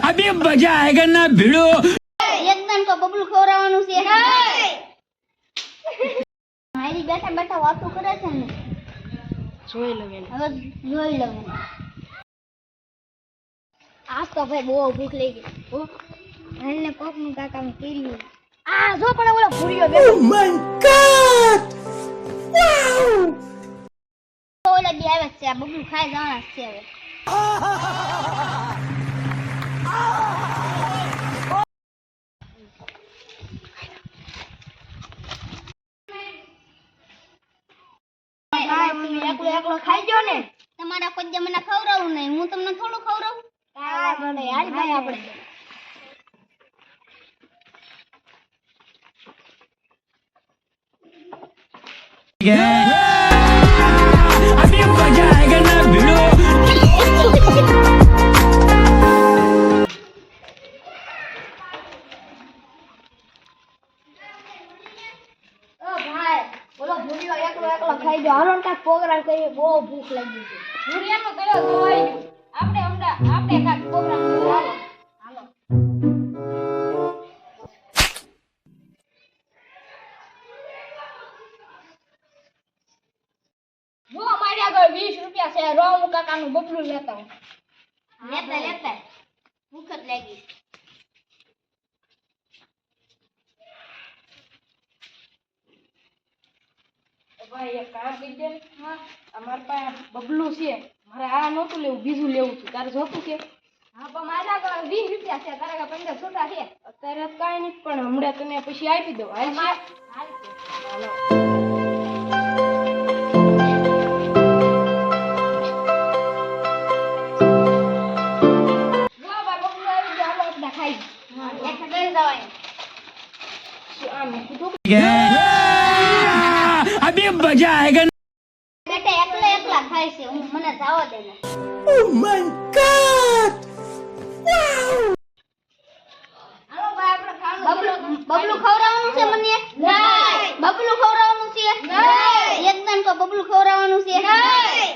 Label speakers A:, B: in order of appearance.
A: अभी मजा आएगा ना भिड़ो।
B: એકદમ તો બબલું ખવડાવવાનું છે મારી બેઠા બેઠા વાતો કરે છે ને
C: જોઈ લો
B: હવે જોઈ લઉં આજ તો ભાઈ બહુ ભૂખ લાગી ઓ હાલને કોકનું કાકાનું કેલ્યું આ જો પણ ઓલો ભૂરિયો બેઠો ઓ માય ગોડ વાવ ઓલા બી આવે છે આ બબલું ખાઈ જવાના છે હવે એકલો ખાઈ જો ને તમારા કોઈ મને ખવડાવું નહીં હું તમને થોડું ખવડાવું કાઈ મને યાર ભાઈ આપણે
A: अभी मजा आएगा ना भिड़ो।
B: બોલો ભૂરિયો એકલો ખાઈ જો હાલો કાક પ્રોગ્રામ કરીએ બહુ ભૂખ લાગી છે
C: ભૂરિયાનો કયો જોવાઈ આપણે કાક પ્રોગ્રામ કરીએ હાલો જો અમારી આગળ 20 રૂપિયા છે રોમ કાકાનું બબલું લેતા હું
B: લેતા ભૂખ જ લાગી
C: ભાઈ એક કામ કરી દે અમાર પાસે બબલું છે મારે આ નહોતું લેવું બીજું લેવું છે તારે જોતું છે હા પણ મારા આગળ 20 રૂપિયા છે તારા આગળ 15 છૂટા છે અત્યારે કાંઈ નહીં પણ હમણાં તને પછી આપી દઉં હાલ છે હાલો
A: अभी मजा आएगा।
B: બેટા એકલા ખાય છે હું મને જાવા દે ને
A: Oh my God!
B: હાલો ભાઈ આપણે ખાવાનું બબલું ખવડાવવાનું છે મને નહીં બબલું ખવડાવવાનું છે નહીં એકદમ તો બબલું ખવડાવવાનું છે નહીં